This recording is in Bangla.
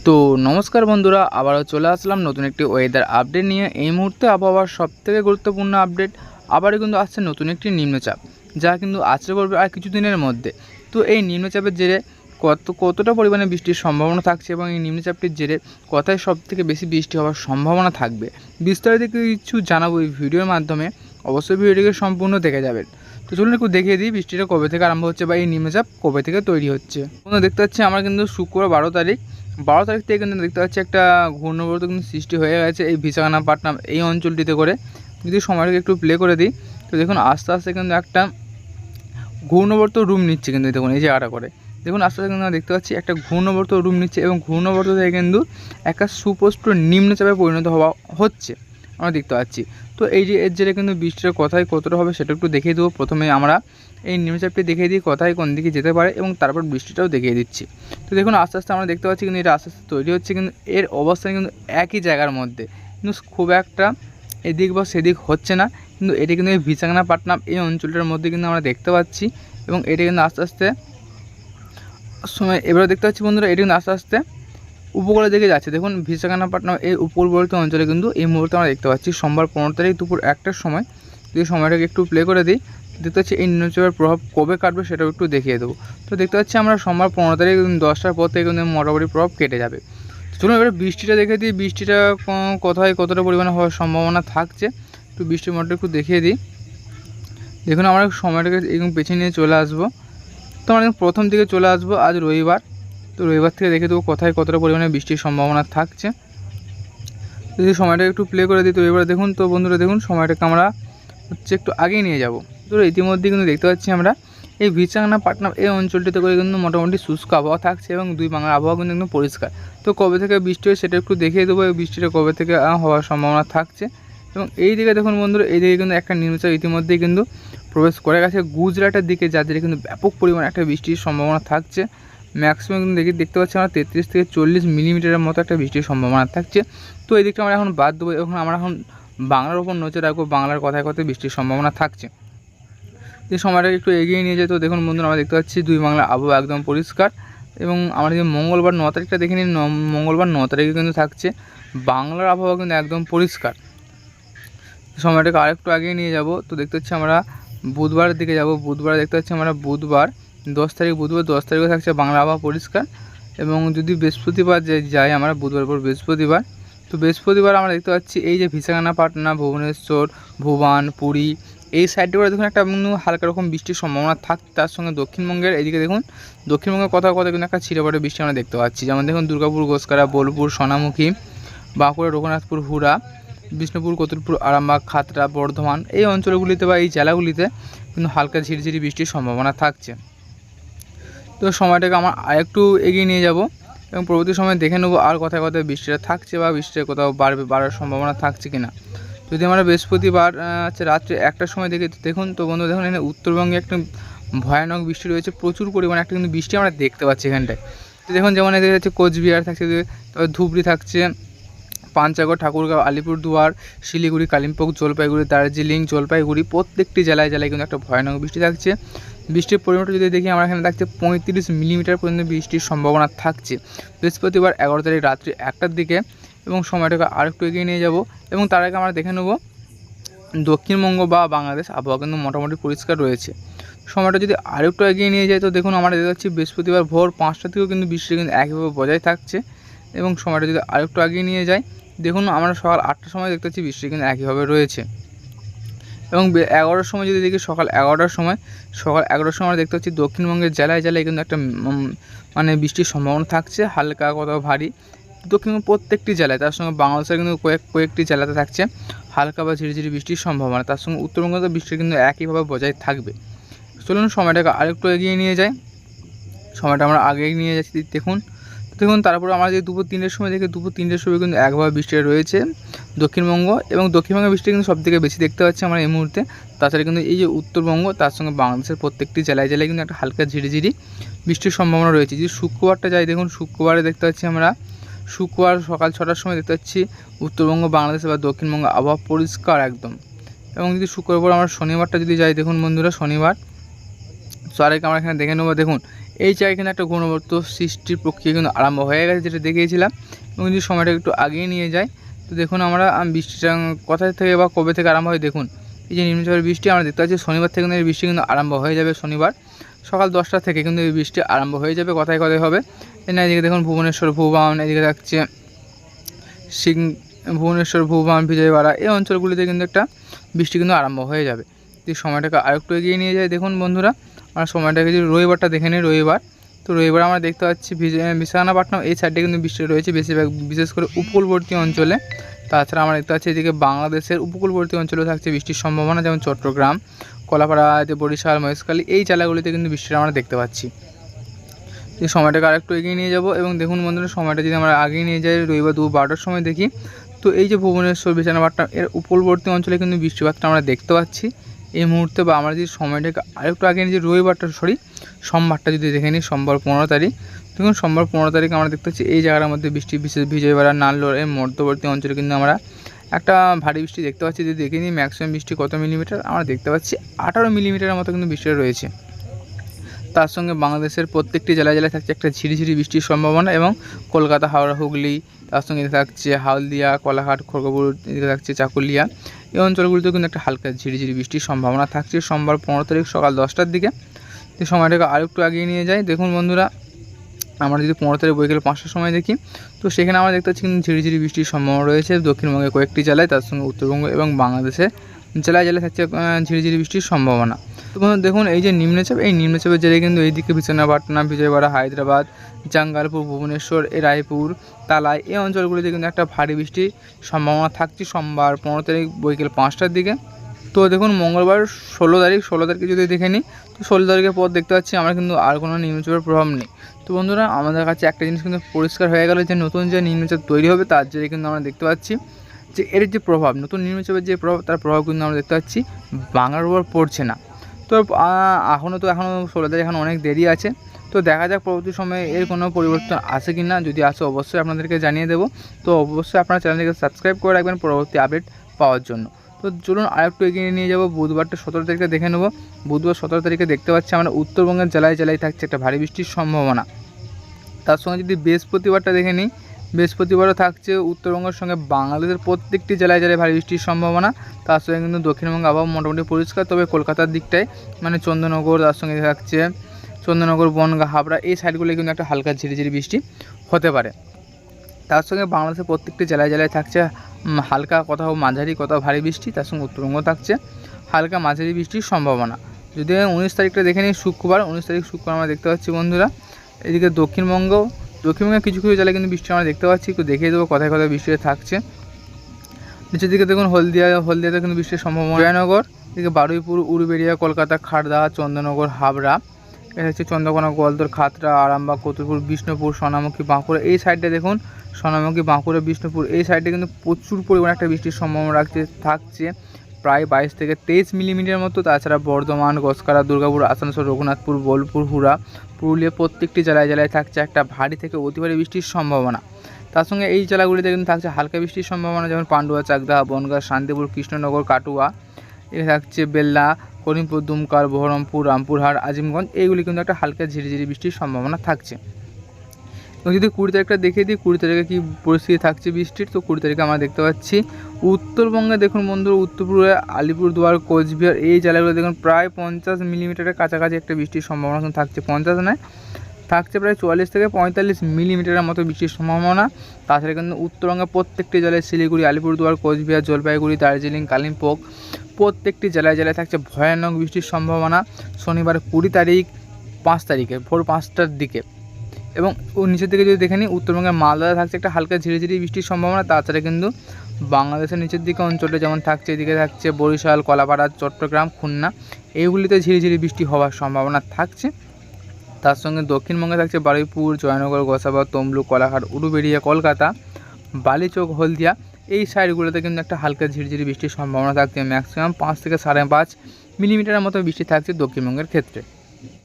তো নমস্কার বন্ধুরা, আবারও চলে আসলাম নতুন একটি ওয়েদার আপডেট নিয়ে। এই মুহূর্তে আবহাওয়ার সবথেকে গুরুত্বপূর্ণ আপডেট আবারও কিন্তু আসছে নতুন একটি নিম্নচাপ, যা কিন্তু আছড়ে পড়বে আর কিছুদিনের মধ্যে। তো এই নিম্নচাপের জেরে কতটা পরিমাণে বৃষ্টির সম্ভাবনা থাকছে এবং এই নিম্নচাপটির জেরে কোথায় সবথেকে বেশি বৃষ্টি হওয়ার সম্ভাবনা থাকবে, বিস্তারিত কিছু জানাবো এই ভিডিওর মাধ্যমে। অবশ্যই ভিডিওটিকে সম্পূর্ণ দেখে যাবেন। তো চলুন একটু দেখিয়ে দিই বৃষ্টিটা কবে থেকে আরম্ভ হচ্ছে বা এই নিম্নচাপ কবে থেকে তৈরি হচ্ছে। দেখতে পাচ্ছি আমরা কিন্তু শুক্রবার 12 তারিখ থেকে কিন্তু দেখতে পাচ্ছি একটা ঘূর্ণাবর্ত কিন্তু সৃষ্টি হয়ে গেছে এই বিশাখাপত্তনম এই অঞ্চলটিতে করে। যদি সময়টাকে একটু প্লে করে দিই, তো দেখুন আস্তে আস্তে কিন্তু একটা ঘূর্ণাবর্ত রূপ নিচ্ছে। কিন্তু দেখুন এই জায়গাটা করে দেখুন আস্তে আস্তে কিন্তু আমরা দেখতে পাচ্ছি একটা ঘূর্ণাবর্ত রূপ নিচ্ছে এবং ঘূর্ণাবর্ত থেকে কিন্তু একটা সুস্পষ্ট নিম্নচাপে পরিণত হচ্ছে আমরা দেখতে পাচ্ছি। তো এই যে এর জেরে কিন্তু বৃষ্টির কোথায় কতটা হবে সেটা একটু দেখিয়ে দেবো। প্রথমে আমরা এই নিম্নচাপটি দেখিয়ে দিই কোথায় কোন দিকে যেতে পারে এবং তারপর বৃষ্টিটাও দেখিয়ে দিচ্ছি। তো দেখুন আস্তে আস্তে আমরা দেখতে পাচ্ছি কিন্তু এটা আস্তে আস্তে তৈরি হচ্ছে, কিন্তু এর অবস্থান কিন্তু একই জায়গার মধ্যে, কিন্তু খুব একটা এদিক বা সেদিক হচ্ছে না। কিন্তু এটি কিন্তু এই বিশাখাপত্তনম এই অঞ্চলটার মধ্যে কিন্তু আমরা দেখতে পাচ্ছি এবং এটি কিন্তু আস্তে আস্তে সময় এবারে দেখতে পাচ্ছি বন্ধুরা, এটি কিন্তু আস্তে আস্তে উপকূলের দিকে যাচ্ছে। দেখুন বিশাখাপত্তনম এই উপকূলবর্তী অঞ্চলে কিন্তু এই মুহূর্তে আমরা দেখতে পাচ্ছি সোমবার 15 তারিখ দুপুর 1টার সময়। যদি সময়টাকে একটু প্লে করে দিই, দেখতে পাচ্ছি এই নিম্নচাপের প্রভাব কবে কাটবে সেটাও একটু দেখিয়ে দেবো। তো দেখতে পাচ্ছি আমরা সোমবার 15 তারিখ 10টার পর থেকে কিন্তু মোটামুটি প্রভাব কেটে যাবে। চলুন এবারে বৃষ্টিটা দেখে দিই, বৃষ্টিটা কোথায় কতটা পরিমাণে হওয়ার সম্ভাবনা থাকছে। একটু বৃষ্টির মোটটা একটু দেখিয়ে দিই। দেখুন আমরা সময়টাকে একদম পেছিয়ে নিয়ে চলে আসবো। তো আমরা প্রথম দিকে চলে আসবো আজ রবিবার। তো রবিবার থেকে দেখে দেবো কোথায় কতটা পরিমাণে বৃষ্টির সম্ভাবনা থাকছে। যদি সময়টা একটু প্লে করে দিই, তো এবার দেখুন, তো বন্ধুরা দেখুন সময়টাকে আমরা একটু আগেই নিয়ে যাব। তো ইতিমধ্যে কিন্তু দেখতে পাচ্ছি আমরা এই বিশাখাপত্তনম এই অঞ্চলটিতে করে কিন্তু মোটামুটি শুষ্ক আবহাওয়া থাকছে এবং দুই বাংলার আবহাওয়া কিন্তু একদম পরিষ্কার। তো কবে থেকে বৃষ্টি হয় সেটা একটু দেখিয়ে দেবো, এই বৃষ্টিটা কবে থেকে হওয়ার সম্ভাবনা থাকছে। এবং এই দিকে দেখুন বন্ধুরা, এই দিকে কিন্তু একটা নিম্নচাপ ইতিমধ্যেই কিন্তু প্রবেশ করে গেছে গুজরাটের দিকে, যার কিন্তু ব্যাপক পরিমাণে একটা বৃষ্টির সম্ভাবনা থাকছে। ম্যাক্সিমাম কিন্তু দেখতে পাচ্ছি আমরা 33 থেকে 40 মিলিমিটারের মতো একটা বৃষ্টির সম্ভাবনা থাকছে। তো এই দিকটা আমরা এখন বাদ দেবো, এখন আমরা এখন বাংলার ওপর নজর রাখবো, বাংলার কথায় কথায় বৃষ্টির সম্ভাবনা থাকছে। যে সময়টাকে একটু এগিয়ে নিয়ে যায়, তো দেখুন বন্ধুরা আমরা দেখতে পাচ্ছি দুই বাংলার আবহাওয়া একদম পরিষ্কার। এবং আমরা যদি মঙ্গলবার 9 তারিখটা দেখে নিই, মঙ্গলবার 9 তারিখে কিন্তু থাকছে বাংলার আবহাওয়া কিন্তু একদম পরিষ্কার। সময়টাকে আরেকটু আগিয়ে নিয়ে যাব, তো দেখতে পাচ্ছি আমরা বুধবারের দিকে যাব। বুধবার দেখতে পাচ্ছি আমরা বুধবার 10 তারিখ, বুধবার 10 তারিখে থাকছে বাংলা আবহাওয়া পরিষ্কার। এবং যদি বৃহস্পতিবার যাই আমরা, বুধবার পর বৃহস্পতিবার, তো বৃহস্পতিবার আমরা দেখতে পাচ্ছি এই যে বিশাখাপত্তনম, ভুবনেশ্বর, ভুবন, পুরী এই সাইডে করে দেখুন একটা হালকা রকম বৃষ্টির সম্ভাবনা থাকছে। তার সঙ্গে দক্ষিণবঙ্গের এইদিকে দেখুন, দক্ষিণবঙ্গের কোথাও কিন্তু একটা ছিটেফাটে বৃষ্টি আমরা দেখতে পাচ্ছি। যেমন দেখুন দুর্গাপুর, গোসকারা, বোলপুর, সোনামুখী, বাঁকুড়া, রঘুনাথপুর, হুড়া, বিষ্ণুপুর, কতুলপুর, আরামবাগ, খাতড়া, বর্ধমান এই অঞ্চলগুলিতে বা এই জেলাগুলিতে কিন্তু হালকা ঝিরিঝিরি বৃষ্টির সম্ভাবনা থাকছে। তো সময়টাকে আমরা আরেকটু এগিয়ে নিয়ে যাব এবং পরবর্তী সময় দেখে নেবো আর কোথায় কোথায় বৃষ্টিটা থাকছে বা বৃষ্টিটা কোথাও বাড়ার সম্ভাবনা থাকছে কিনা। যদি আমরা বৃহস্পতিবার রাত্রে 1টার সময় দেখুন, তো বন্ধু দেখুন এখানে উত্তরবঙ্গে একটা ভয়ানক বৃষ্টি রয়েছে, প্রচুর পরিমাণে একটা কিন্তু বৃষ্টি আমরা দেখতে পাচ্ছি এখানটায়। তো দেখুন যেমন এদের হচ্ছে কোচবিহার থাকছে, তবে ধুবড়ি থাকছে, পাঞ্চাগড়, ঠাকুরগাঁও, আলিপুরদুয়ার, শিলিগুড়ি, কালিম্পং, জলপাইগুড়ি, দার্জিলিং, জলপাইগুড়ি প্রত্যেকটি জেলায় কিন্তু একটা ভয়ানক বৃষ্টি থাকছে। বৃষ্টির পরিমাণটা যদি দেখি আমরা এখানে থাকছে 35 মিলিমিটার পর্যন্ত বৃষ্টির সম্ভাবনা থাকছে বৃহস্পতিবার 11 তারিখ রাত্রি 1টার দিকে। এবং সময়টাকে আরেকটু এগিয়ে নিয়ে যাব এবং তার আগে আমরা দেখে নেব দক্ষিণবঙ্গ বা বাংলাদেশ আবহাওয়া কিন্তু মোটামুটি পরিষ্কার রয়েছে। সময়টা যদি আরেকটু এগিয়ে নিয়ে যায়, তো দেখুন আমরা দেখতে পাচ্ছি বৃহস্পতিবার ভোর 5টা থেকেও কিন্তু বৃষ্টি কিন্তু একইভাবে বজায় থাকছে। এবং সময়টা যদি আরেকটু এগিয়ে নিয়ে যায়, দেখুন আমরা সকাল 8টার সময় দেখতে পাচ্ছি বৃষ্টি কিন্তু একইভাবে রয়েছে। এবং 11টার সময় যদি দেখি, সকাল 11টার সময় আমরা দেখতে পাচ্ছি দক্ষিণবঙ্গের জেলায় কিন্তু একটা মানে বৃষ্টির সম্ভাবনা থাকছে, হালকা কোথাও ভারী দক্ষিণবঙ্গের প্রত্যেকটি জেলায়। তার সঙ্গে বাংলাদেশের কিন্তু কয়েকটি জেলাতে থাকছে হালকা বা ঝিরিঝিরি বৃষ্টির সম্ভাবনা। তার সঙ্গে উত্তরবঙ্গে বৃষ্টি কিন্তু একইভাবে বজায় থাকবে। চলুন সময়টাকে আরেকটু এগিয়ে নিয়ে যায়, সময়টা আমরা আগে নিয়ে যাচ্ছি। দেখুন তারপরে আমরা যদি দুপুর 3টের সময় দেখি, দুপুর 3টের সময় কিন্তু একভাবে বৃষ্টি রয়েছে দক্ষিণবঙ্গ, এবং দক্ষিণবঙ্গের বৃষ্টি কিন্তু সবথেকে বেশি দেখতে পাচ্ছি আমরা এই মুহূর্তে। তাছাড়া কিন্তু এই যে উত্তরবঙ্গ, তার সঙ্গে বাংলাদেশের প্রত্যেকটি জেলায় কিন্তু একটা হালকা ঝিরিঝিরি বৃষ্টির সম্ভাবনা রয়েছে। যদি শুক্রবারটা যাই, দেখুন শুক্রবারে দেখতে পাচ্ছি আমরা শুক্রবার সকাল 6টার সময় দেখতে পাচ্ছি উত্তরবঙ্গ, বাংলাদেশ বা দক্ষিণবঙ্গ আবহাওয়া পরিষ্কার একদম। এবং যদি শুক্রবার আমরা শনিবারটা যদি যাই, দেখুন বন্ধুরা শনিবার তারিখ আমরা এখানে দেখে নেবো। দেখুন এই জায়গায় কিন্তু একটা ঘূর্ণাবর্ত সৃষ্টির প্রক্রিয়া কিন্তু আরম্ভ হয়ে গেছে, যেটা দেখিয়েছিলাম। এবং যদি সময়টা একটু আগিয়ে নিয়ে যায়, তো দেখুন আমরা বৃষ্টিটা কোথা থেকে বা কবে থেকে আরম্ভ হয় দেখুন। এই যে নিম্নচাপের বৃষ্টি আমরা দেখতে পাচ্ছি শনিবার থেকে কিন্তু এই বৃষ্টি কিন্তু আরম্ভ হয়ে যাবে। শনিবার সকাল 10টা থেকে কিন্তু এই বৃষ্টি আরম্ভ হয়ে যাবে। কোথায় কোথায় হবে এদিকে দেখুন ভুবনেশ্বর, ভুবন, এদিকে থাকছে ভুবনেশ্বর, ভুবন, বিজয়ওয়াড়া এই অঞ্চলগুলিতে কিন্তু একটা বৃষ্টি কিন্তু আরম্ভ হয়ে যাবে। যদি সময়টাকে আরেকটু এগিয়ে নিয়ে যায় দেখুন বন্ধুরা, আমরা সময়টাকে যদি রবিবারটা দেখে নিই, রবিবার তো রবিবার আমরা দেখতে পাচ্ছি বিশাখাপত্তনম এই সাইডে কিন্তু বৃষ্টি রয়েছে বেশিরভাগ, বিশেষ করে উপকূলবর্তী অঞ্চলে। তাছাড়া আমরা দেখতে পাচ্ছি এদিকে বাংলাদেশের উপকূলবর্তী অঞ্চলেও থাকছে বৃষ্টির সম্ভাবনা, যেমন চট্টগ্রাম, কলাপাড়া, বরিশাল, মহেশখালী এই জেলাগুলিতে কিন্তু বৃষ্টিটা আমরা দেখতে পাচ্ছি। এই সময়টাকে আরেকটু এগিয়ে নিয়ে যাব এবং দেখুন বন্ধুরা সময়টা যদি আমরা আগিয়ে নিয়ে যাই রবিবার 12টার সময় দেখি, তো এই যে ভুবনেশ্বর, বিশাখাপত্তনম এর উপকূলবর্তী অঞ্চলে কিন্তু বৃষ্টিপাতটা আমরা দেখতে পাচ্ছি এই মুহূর্তে। বা আমরা যদি সময়টাকে আরেকটু আগে নিয়ে রবিবারটা সোমবারটা যদি দেখে নিই, সোমবার 15 তারিখ, দেখুন সোমবার 15 তারিখে আমরা দেখতে পাচ্ছি এই জায়গার মধ্যে বৃষ্টি, বিশেষ বিজয়ওয়াড়া, নাল্লোর এর মধ্যবর্তী অঞ্চলে কিন্তু আমরা একটা ভারী বৃষ্টি দেখতে পাচ্ছি। যদি দেখে নিই ম্যাক্সিমাম বৃষ্টি কত মিলিমিটার, আমরা দেখতে পাচ্ছি 18 মিলিমিটারের মতো কিন্তু বৃষ্টি রয়েছে। তার সঙ্গে বাংলাদেশের প্রত্যেকটি জেলায় জেলায় থাকছে একটা ঝিরিঝিরি বৃষ্টির সম্ভাবনা, এবং কলকাতা, হাওড়া, হুগলি, তার সঙ্গে থাকছে হালদিয়া, কোলাঘাট, খড়গপুর, এদিকে থাকছে চাকুলিয়া এই অঞ্চলগুলিতেও কিন্তু একটা হালকা ঝিরিঝিরি বৃষ্টির সম্ভাবনা থাকছে সোমবার 15 তারিখ সকাল 10টার দিকে। এই সময়টাকে আরেকটু আগিয়ে নিয়ে যায় দেখুন বন্ধুরা, আমরা যদি 15 তারিখ বিকেল 5টার সময় দেখি, তো সেখানে আমরা দেখতে পাচ্ছি কিন্তু ঝিরিঝিরি বৃষ্টির সম্ভাবনা রয়েছে দক্ষিণবঙ্গের কয়েকটি জেলায়, তার সঙ্গে উত্তরবঙ্গ এবং বাংলাদেশের জেলায় জেলায় থাকছে ঝিরিঝিরি বৃষ্টির সম্ভাবনা। তো দেখুন এই যে নিম্নচাপ, এই নিম্নচাপের জেলায় কিন্তু এইদিকে বিশাখাপত্তনম, বিজয়ওয়াড়া, হায়দ্রাবাদ, জাঙ্গালপুর, ভুবনেশ্বর, রায়পুর, তালাই এই অঞ্চলগুলিতে কিন্তু একটা ভারী বৃষ্টির সম্ভাবনা থাকছে সোমবার 15 তারিখ বিকেল 5টার দিকে। তো দেখুন মঙ্গলবার 16 তারিখে যদি দেখে নিই, তো 16 তারিখের পর দেখতে পাচ্ছি আমরা কিন্তু আর কোনো নিম্নচাপের প্রভাব নেই। তো বন্ধুরা আমাদের কাছে একটা জিনিস কিন্তু পরিষ্কার হয়ে গেল যে নতুন যে নিম্নচাপ তৈরি হবে তার জেরে কিন্তু আমরা দেখতে পাচ্ছি যে এর যে প্রভাব, নতুন নিম্নচাপের যে প্রভাব, তার প্রভাব কিন্তু আমরা দেখতে পাচ্ছি বাংলার উপর পড়ছে না। তো এখনও 16 তারিখ, এখন অনেক দেরি আছে। তো দেখা যাক পরবর্তী সময়ে এর কোনো পরিবর্তন আসে কি না, যদি আসে অবশ্যই আপনাদেরকে জানিয়ে দেবো। তো অবশ্যই আপনারা চ্যানেলটিকে সাবস্ক্রাইব করে রাখবেন পরবর্তী আপডেট পাওয়ার জন্য। তো চলুন আরেকটু এগিয়ে নিয়ে যাব, বুধবারটা 17 তারিখে দেখে নেব। বুধবার 17 তারিখে দেখতে পাচ্ছি আমরা উত্তরবঙ্গের জেলায় জেলায় থাকছে একটা ভারী বৃষ্টির সম্ভাবনা। তার সঙ্গে যদি বৃহস্পতিবারটা দেখে নিই, বৃহস্পতিবারও থাকছে উত্তরবঙ্গের সঙ্গে বাংলাদেশের প্রত্যেকটি জেলায় জেলায় ভারী বৃষ্টির সম্ভাবনা। তার সঙ্গে কিন্তু দক্ষিণবঙ্গে আবহাওয়া মোটামুটি পরিষ্কার, তবে কলকাতার দিকটায় মানে চন্দননগর, তার সঙ্গে থাকছে চন্দননগর, বনগাঁ, হাবড়া এই সাইডগুলো কিন্তু একটা হালকা ঝিরিঝিরি বৃষ্টি হতে পারে। তার সঙ্গে বাংলাদেশের প্রত্যেকটি জেলায় জেলায় থাকছে হালকা, কোথাও মাঝারি, কোথাও ভারী বৃষ্টি। তার সঙ্গে উত্তরবঙ্গ থাকছে হালকা মাঝারি বৃষ্টির সম্ভাবনা। যদি 19 তারিখটা দেখে নিই, শুক্রবার 19 তারিখ শুক্রবার আমরা দেখতে পাচ্ছি বন্ধুরা এদিকে দক্ষিণবঙ্গের কিছু কিছু জেলায় কিন্তু বৃষ্টি আমরা দেখতে পাচ্ছি। একটু দেখিয়ে দেবো কোথায় কোথায় বৃষ্টি থাকছে। নিচের দিকে দেখুন হলদিয়াতে কিন্তু বৃষ্টির সম্ভাবনা। জয়নগর, এদিকে বারুইপুর, উলুবেড়িয়া, কলকাতা, খাড়দা, চন্দননগর, হাবড়া, এটা হচ্ছে চন্দ্রকোনা, গোয়ালতোড়, খাতড়া, আরামবাগ, কতুলপুর, বিষ্ণুপুর, সোনামুখী, বাঁকুড়া এই সাইডটা দেখুন, সোনামুখী, বাঁকুড়া, বিষ্ণুপুর এই সাইডে কিন্তু প্রচুর পরিমাণে একটা বৃষ্টির সম্ভাবনা থাকছে প্রায় 22 থেকে 23 মিলিমিটার মতো। তাছাড়া বর্ধমান, গসকারা, দুর্গাপুর, আসানসোল, রঘুনাথপুর, বোলপুর, হুড়া, পুরুলিয়া প্রত্যেকটি জেলায় জেলায় থাকছে একটা ভারী থেকে অতি ভারী বৃষ্টির সম্ভাবনা। তার সঙ্গে এই জেলাগুলিতে কিন্তু থাকছে হালকা বৃষ্টির সম্ভাবনা, যেমন পান্ডুয়া, চাকদা, বনগাঁ, শান্তিপুর, কৃষ্ণনগর, কাটুয়া, এখানে থাকছে বেল্লা, করিমপুর, দুমকার, বহরমপুর, রামপুরহাট, আজিমগঞ্জ এইগুলি কিন্তু একটা হালকা ঝিরিঝিরি বৃষ্টির সম্ভাবনা থাকছে। এবং যদি 20 তারিখটা দেখিয়ে দিই 20 তারিখে কী পরিস্থিতি থাকছে বৃষ্টির, তো 20 তারিখে আমরা দেখতে পাচ্ছি উত্তরবঙ্গে দেখুন বন্ধুরা, উত্তরপুরে, আলিপুরদুয়ার, কোচবিহার এই জেলাগুলো দেখুন প্রায় 50 মিলিমিটারের কাছাকাছি একটা বৃষ্টির সম্ভাবনা থাকছে। 50 নয়, থাকছে প্রায় 44 থেকে 45 মিলিমিটারের মতো বৃষ্টির সম্ভাবনা। তাছাড়া কিন্তু উত্তরবঙ্গের প্রত্যেকটি জেলায় শিলিগুড়ি, আলিপুরদুয়ার, কোচবিহার, জলপাইগুড়ি, দার্জিলিং, কালিম্পং প্রত্যেকটি জেলায় জেলায় থাকছে ভয়ানক বৃষ্টির সম্ভাবনা শনিবার 20 তারিখ 5 তারিখে ভোর 5টার দিকে। এবং নিচের দিকে যদি দেখে নিই উত্তরবঙ্গের মালদায় থাকছে একটা হালকা ঝিরিঝিরি বৃষ্টির সম্ভাবনা। তাছাড়া কিন্তু বাংলাদেশের নিচের দিকে অঞ্চলে যেমন থাকছে, এদিকে থাকছে বরিশাল, কলাপাড়া, চট্টগ্রাম, খুলনা এইগুলিতে ঝিরিঝিরি বৃষ্টি হওয়ার সম্ভাবনা থাকছে। তার সঙ্গে দক্ষিণবঙ্গে থাকছে বারুইপুর, জয়নগর, গোসাবা, তমলুক, কোলাঘাট, উলুবেড়িয়া, কলকাতা, বালিচক, হলদিয়া এই সাইডগুলোতে কিন্তু একটা হালকা ঝিরিঝিরি বৃষ্টির সম্ভাবনা থাকছে। ম্যাক্সিমাম 5 থেকে 5.5 মিলিমিটারের মতো বৃষ্টি থাকছে দক্ষিণবঙ্গের ক্ষেত্রে।